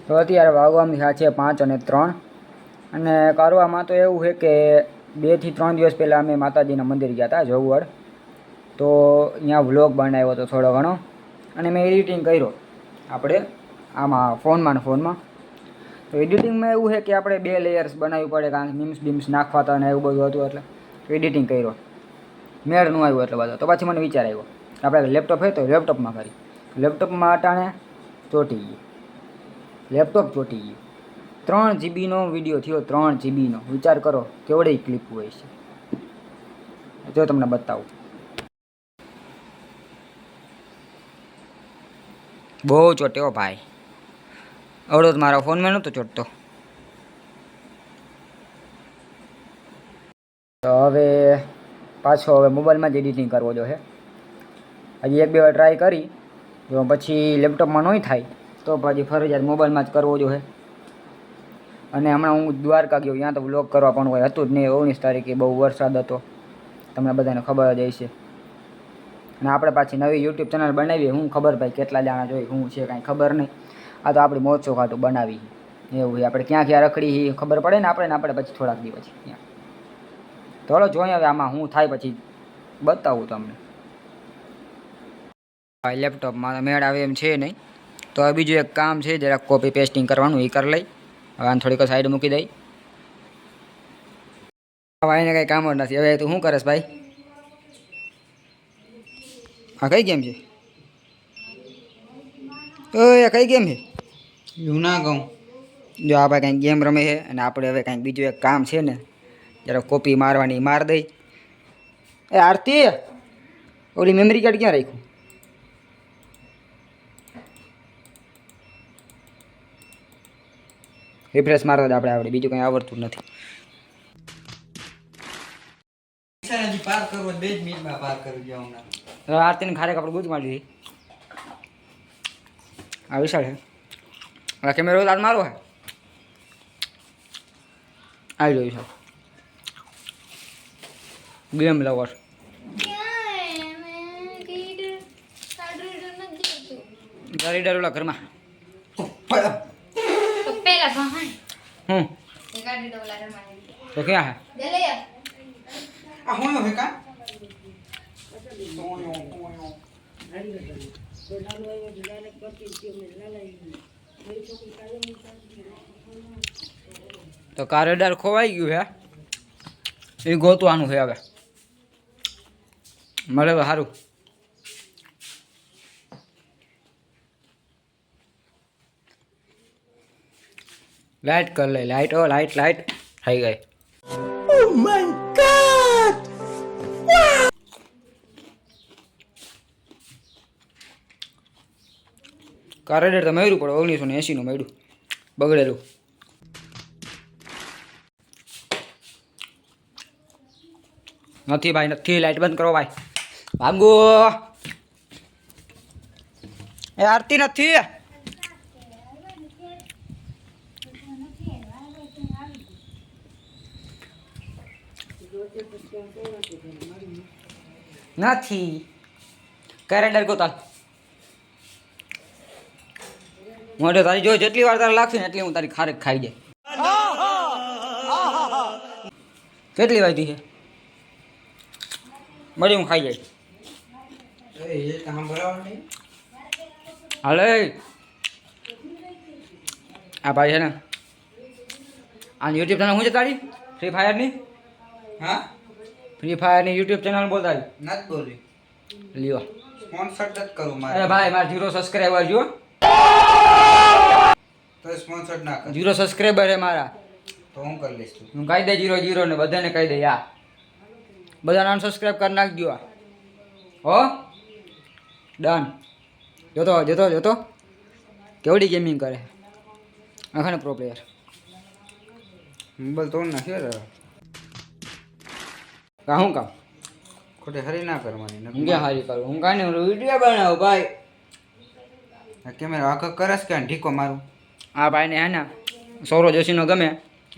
તો અત્યારે વાગવામાં થયા છે 5 અને 3 અને કરવામાં તો એવું છે કે 2 થી 3 દિવસ પહેલાં અમે માતાજીના મંદિર ગયા હતા જોગવડ. તો અહીંયા વ્લોગ બનાવ્યો હતો થોડો ઘણો અને મેં એડિટિંગ કર્યો આપણે આમાં ફોનમાં. તો એડિટિંગમાં એવું છે કે આપણે 2 લેયર્સ બનાવવી પડે કારણ કે મીમ્સ નાખવા હતા અને એવું બધું હતું એટલે એડિટિંગ કર્યો મેળ ન આવ્યો એટલે બધો. તો પછી મને વિચાર આવ્યો આપણે લેપટોપ હોય તો લેપટોપમાં કરી. લેપટોપમાં અટાણે ચોટી ગયું, લેપટોપ ચોટી ગયું. 3 જીબીનો વિડીયો થયો, 3 જીબીનો. વિચાર કરો કેવડી ક્લિપ હોય છે. જો તમને બતાવું, બહુ ચોટ્યો ભાઈ. અવડો તો મારા ફોનમાં નહોતો ચોટતો. તો હવે પાછો મોબાઈલમાં જ એડિટિંગ કરવો જોઈએ. હજી 1-2 વાર ટ્રાય કરી, જો પછી લેપટોપમાં નહીં થાય તો પછી ફરજિયાત મોબાઈલમાં જ કરવો જોઈએ. અને હમણાં હું દ્વારકા ગયો, ત્યાં તો વ્લોગ કરવા પણ કોઈ હતું જ નહીં. 19 તારીખે બહુ વરસાદ હતો, તમને બધાને ખબર જ હશે. અને આપણે પાછી નવી યુટ્યુબ ચેનલ બનાવીએ, હું ખબર ભાઈ કેટલા જણા જોઈ શું છે કાંઈ ખબર નહીં. આ તો આપણી મોજ ખાતું બનાવી એવું હોય. આપણે ક્યાં રખડી ખબર પડે ને આપણે પછી થોડાક દી પછી ત્યાં. થોડો જોઈએ હવે આમાં શું થાય પછી બતાવું તમને. લેપટોપમાં મેળ આવે એમ છે નહીં. તો હવે બીજું એક કામ છે, જરાક કોપી પેસ્ટિંગ કરવાનું, એ કરી લઈ. હવે આને થોડીક સાઈડ મૂકી દઈ. હવે એને કંઈ કામ જ નથી. હવે તું શું કરેશ ભાઈ? હા કઈ ગેમ છે? ઓય કઈ ગેમ છે? એવું ના કહું. જો આ ભાઈ કંઈક ગેમ રમે છે અને આપણે હવે કંઈક બીજું એક કામ છે ને, જરા કોપી મારવાની માર દઈ. એ આરતી, ઓલી મેમરી કાર્ડ ક્યાં રાખ્યું? રિફ્રેશ મારવા જ આપણે બીજું કંઈ આવડતું નથી. પાર કરવો 2 જ મિનિટમાં પાર કરી દેવાના. આરતીને ખારેક આપણે ગુજ મારી દીધી. આ વિશાળ છે. આ કેમેરો લાલ મારો હે. આવી રહ્યું છે ગેમ લવર. ગાડી ઓલા ઘરમાં હમ તો ક્યાં હે? આ હું હે કા તો કારેડાર ખોવાઈ ગયું હે, એ ગોતવાનું છે હવે. મળે તો સારું. લાઈટ કર લે, લાઈટ લાઈટ થઈ ગઈ. Oh my God. કારેડર તો મળ્યું પડે 1980 નું મળ્યું બગડેલું. નથી ભાઈ નથી, લાઈટ બંધ કરો ભાઈ. ભાગો. એ આરતી નથી. નથી કેરેડર ગોતાલ. મોઢે તારી જો જેટલી વાર તારે લાગશે ને એટલી હું તારી ખારેક ખાઈ જાય. કેટલી વાગી છે? મળી હું ખાઈ જાય. હાલે આ ભાઈ છે ને, આ યુટ્યુબ ચેનલ શું છે તારી? ફ્રી ફાયરની? હા, ફ્રી ફાયરની યુટ્યુબ ચેનલ બોલ તારી? નથી બોલી. લ્યો સ્પોન્સર જ કરું મારે. અરે ભાઈ મારે 0 સબસ્ક્રાઈબર જો. તો સ્પોન્સર ના કર. 0 સબસ્ક્રાઈબર છે મારા. તો હું કરી લઈશ. હું કહી દે 0 ને બધાને કહી દે યા. બધા અનસબસ્ક્રાઈબ કરી નાખજો. હો ડન. જોતો કેવડી ગેમિંગ કરે. આખાને પ્રો પ્લેયર. મોબાઈલ તોડ નાખ્યો રે. શું કામ ખોટે હરી ના કરવાની. હું ક્યાં હારી કરું? હું કાંઈ નહીં વિડીયો બનાવું ભાઈ. કેમેરા આખો કરસ કે ઢીકો મારું. આ ભાઈને હે ને સૌરવ જોશીનો ગમે,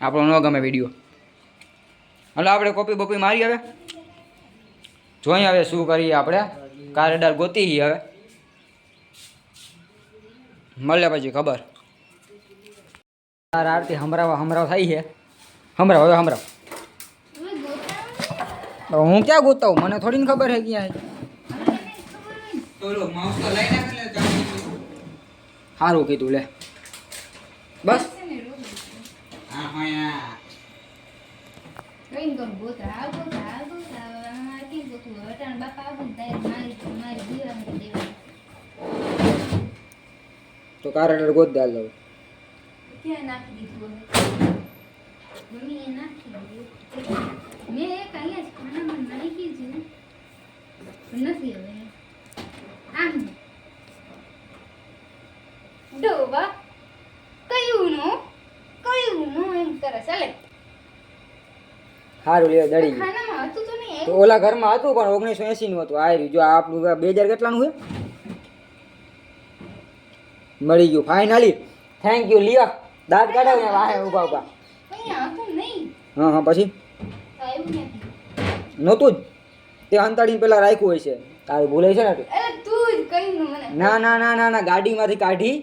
આપણો ન ગમે વિડીયો. એટલે આપણે કોપી બોપી મારી હવે જોઈએ હવે શું કરીએ. આપણે કારેડાર ગોતી હવે મળે પછી ખબર. આરતી હમરાવ થાય છે. હમરાવ હવે હમરાવ. હું ક્યાં ગોતાવું, મને થોડી ખબર છે ક્યાં તો માઉસ તો લઈ નાખ એટલે ચાલુ. સારું કીધું લે બસ. હા હા તો કારણ ગોત દાલ દઉં. સારું લે દડી ગયું. તો ઓલા ઘરમાં હતું પણ 1980 નું હતું. આ રહ્યું જો આપણું 2000 કેટલાનું છે મળી ગયું ફાઇનલી. Thank you લિયા. દાંત કાઢાવ ને વાહે ઉભા ઉભા. હા હા પછી નહોતું જ તે અંતાડીને પેલા રાખ્યું હોય છે. તારું ભૂલે છે ને ના ના ના ના ના ગાડીમાંથી કાઢી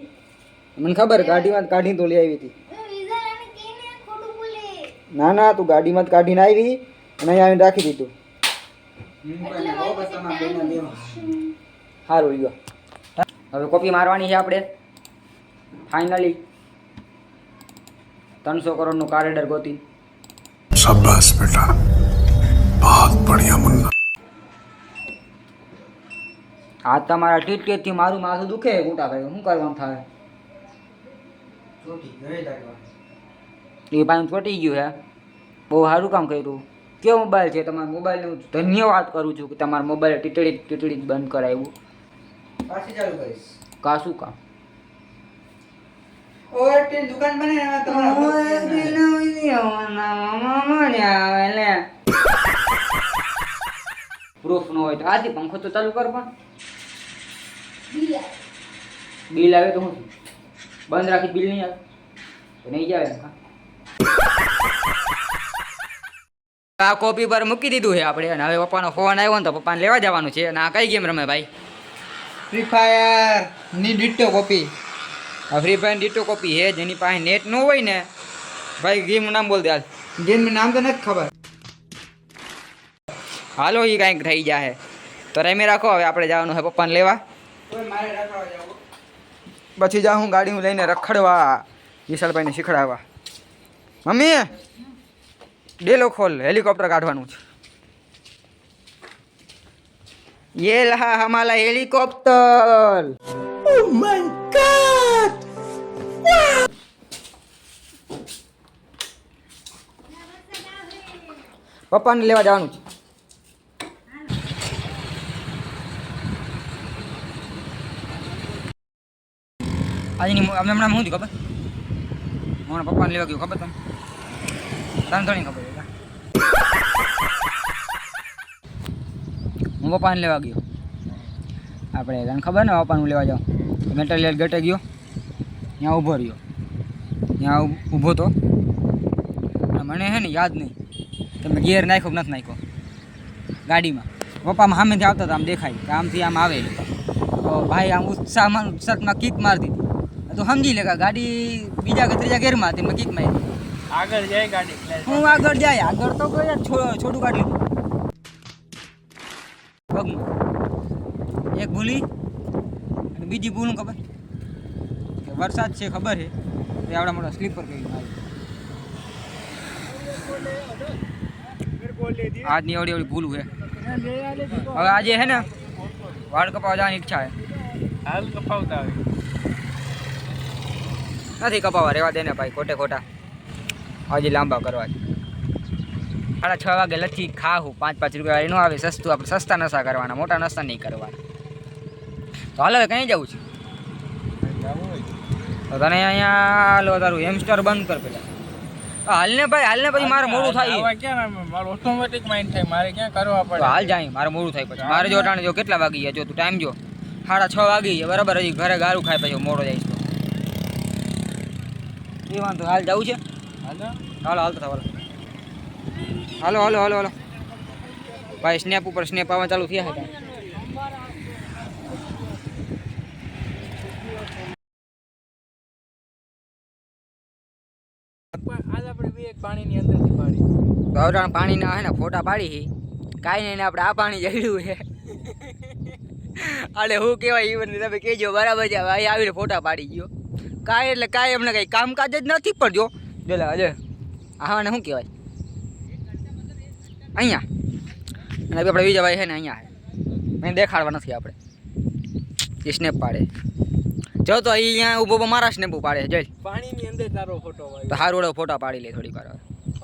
મને ખબર ગાડીમાંથી કાઢી તો લઈ આવી હતી. ના ના તું ગાડીમાં જ કાઢીને આવી અને અહીંયા આવીને રાખી દીધું. સારું લ્યો હવે કોપી મારવાની છે આપણે ફાઇનલી 300 કરોડનું કારેડર ગોતી. शाबाश बेटा बहुत बढ़िया मुन्ना. આ તમારા ટીટકેટથી મારું માથું દુખે મોટા ભાઈ શું કરવાનું થાય. છોટી ગઈ લાગવા. એ ભાઈ ચોટી ગયું હે બહુ સારું કામ કર્યું. કેવો મોબાઈલ છે તમારા મોબાઈલને હું ધન્યવાદ કરું છું કે તમારા મોબાઈલ ટીટડી જ બંધ કરાવ્યું. પાછી ચાલુ કરીશ. કા શું કામ ઓર તે દુકાન બને ને તમારા પ્રૂફ ન હોય તો આથી પંખો તો ચાલુ કર. પણ બિલ આવે તો હું બંધ રાખી બિલ નહીં આવે તો નહીં જ આવે ને. આ કોપી પર મૂકી દીધું છે આપણે અને હવે પપ્પાનો ફોન આવ્યો ને તો પપ્પાને લેવા જવાનું છે. અને આ કઈ ગેમ રમે ભાઈ? ફ્રી ફાયર ની ડિટો કોપી. આ ફ્રી ફાયર ડિટો કોપી છે જેની પાસે નેટ ન હોય ને ભાઈ ગેમનું નામ બોલ દે હાલ. ગેમનું નામ તો નથી ખબર. હાલો એ કાંઈક થઈ જાય તો રેમે રાખો. હવે આપણે જવાનું છે પપ્પાને લેવા. મારે રાખવા જાવ. પછી જાઉં હું ગાડી લઈને રખડવા વિશાલભાઈને શીખડાવવા. મમ્મી ડેલો ખોલ હેલિકોપ્ટર કાઢવાનું છે. ये रहा हमारा हेलीकॉप्टर. Oh my God! પપ્પાને લેવા જવાનું છે. આજની અમે હમણાં શું થયું ખબર? હમણાં પપ્પાને લેવા ગયું ખબર તમને? તને થોડી ખબર હોય. હું પપ્પાને લેવા ગયો. આપણે તને ખબર ને પપ્પાનું લેવા જાઉં મેટરિયલ ગટે ગયો ત્યાં ઊભો રહ્યો. ત્યાં ઊભો તો મને છે ને યાદ નહીં તમે ગિયર નાખ્યો નથી નાખ્યો ગાડીમાં. પપ્પામાં સામેથી આવતા હતા આમ દેખાય કે આમથી આમ આવે તો ભાઈ આમ ઉત્સાહમાં કિક મારી દીધી. તો સમજી લે કે ગાડી બીજા કે ત્રીજા ગેરમાં હતી. મેં કિક મારી આગળ જાય ગાડી. હું આગળ જાય આગળ તો કોઈ છોડું કાઢી લીધું પગમાં. એક ભૂલી અને બીજી ભૂલું ખબર કે વરસાદ છે ખબર છે એ આવડા મોટા સ્લીપર કરી મારી. આજની એવડી એવડી ભૂલું છે. હવે આજે છે ને વાળ કપાવા જવાની ઈચ્છા છે. હાલ કપાવતા આવે. નથી કપાવા રહેવા દે ને ભાઈ ખોટે ખોટા હજી લાંબા કરવા. 6:30 વાગે લથી ખાવું 5-5 રૂપિયા એનું આવે સસ્તું. આપણે સસ્તા નશા કરવાના મોટા નશા નહીં કરવાના. તો હાલ હવે કઈ જવું છે તો તને અહીંયા હાલો તારું હેમસ્ટર બંધ કર પેલા. હાલને ભાઈ હાલને પછી મારે મોડું થાય. મારું ઓટોમેટિક માઇન્ડ થાય મારે ક્યાં કરવા તો હાલ જાય મારે મોડું થાય પછી. મારે જો ટાણે જો કેટલા વાગી ગયા જો તું ટાઈમ જો 6:30 વાગી ગયા બરાબર. હજી ઘરે ગારું ખાય પછી મોડો જાય તો એ વાંધો. હાલ જવું છે. હાલો હાલતો થવા હાલો હાલો હાલો હાલો ભાઈ. સ્નેપ ઉપર સ્નેપ આવવા ચાલુ થયા હતા. આપણે બે એક પાણીની અંદરથી પાડી તો હવે પાણીના હે ને ફોટા પાડી હી કાંઈ નહીં આપણે આ પાણી જડ્યું છે અરે હું કહેવાય ઈવન તમે કહેજો બરાબર છે ભાઈ આવીને ફોટા પાડી ગયો કાંઈ એટલે કાંઈ એમને કંઈ કામકાજ જ નથી પણ જો પેલા હજે હા ને શું કહેવાય અહીંયા અને આપણે બીજા ભાઈ છે ને અહીંયા મેં દેખાડવા નથી આપણે એ સ્નેપ પાડે જો તો અહીંયા ઊભો મારા સ્નેપ પાડે જઈ પાણીની અંદર તારો ફોટો તો સારું એવો ફોટા પાડી લે થોડીક વાર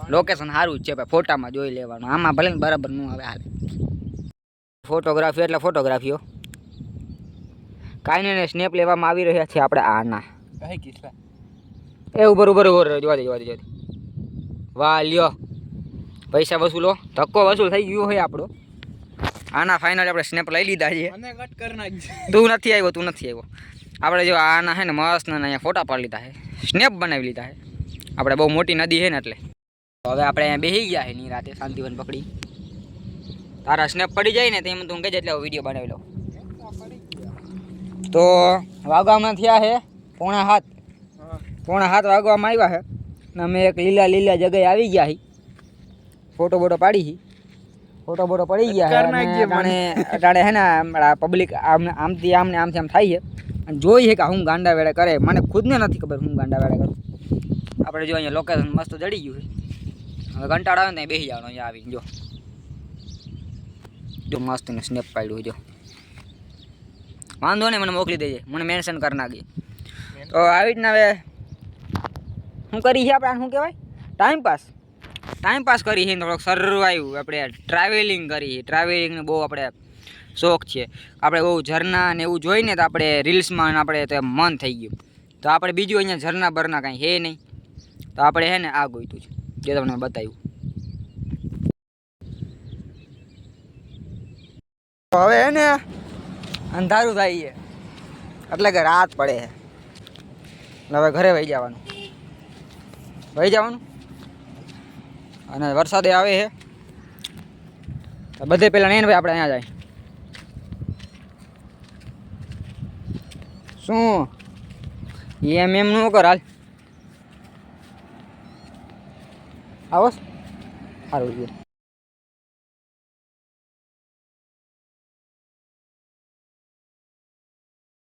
લોકેશન સારું જ છે ભાઈ ફોટામાં જોઈ લેવાનું આમાં ભલે ને બરાબર ન આવે હાલે ફોટોગ્રાફી એટલે ફોટોગ્રાફીઓ કાંઈ નહીં સ્નેપ લેવામાં આવી રહ્યા છે આપણે આના કઈ કિસ્સા એ ઉભર જોવા દે વાહ લ્યો પૈસા વસૂલો ધક્કો વસૂલ થઈ ગયો હોય આપણો આના ફાઇનલ આપણે સ્નેપ લઈ લીધા છે મને કટ કરી નાખજે તું નથી આવ્યો આપણે જો આના છે ને મસ્ત ને અહીંયા ફોટા પાડી લીધા છે સ્નેપ બનાવી લીધા છે આપણે બહુ મોટી નદી છે ને એટલે હવે આપણે અહીંયા બેસી ગયા છે ની રાતે શાંતિવન પકડી તારા સ્નેપ પડી જાય ને તેમ તું કહેજે એટલે વિડીયો બનાવી લઉં તો વાગવામાં થયા છે 6:30 વાગવામાં આવ્યા છે ને અમે એક લીલા જગ્યાએ આવી ગયા છીએ ફોટો બોટો પાડી છે ફોટો બોટો પડી ગયા અટાણે હે ને પબ્લિક આમથી આમ થાય છે અને જોઈ છે કે હું ગાંડા વેળે કરે મને ખુદને નથી ખબર હું ગાંડા વેળે કરું આપણે જો અહીંયા લોકેશન મસ્ત જડી ગયું છે હવે કંટાળો આવે ને ત્યાં બેસી જવાનું અહીંયા આવી જો મસ્ત ને સ્નેપ પાડ્યું જો વાંધો નહીં મને મોકલી દેજે મને મેન્શન કરી નાખી તો આવી રીતના હવે શું કરી છે આપણે શું કહેવાય ટાઈમ પાસ કરી છે થોડોક સર્વાઈવ આપણે ટ્રાવેલિંગને બહુ આપણે શોખ છે આપણે બહુ ઝરણા ને એવું જોઈને તો આપણે રીલ્સમાં આપણે તો મન થઈ ગયું તો આપણે બીજું અહીંયા ઝરણા બરના કાંઈ હે નહીં તો આપણે હે ને આ ગોઈતું છે જે તમને બતાવ્યું હવે હે ને અંધારું થાય છે એટલે કે રાત પડે છે હવે ઘરે વહી જવાનું અને વરસાદે આવે છે બધે પહેલાં નહીં ભાઈ આપણે અહીંયા જાય શું એમ નું કર હાલ આવો સારું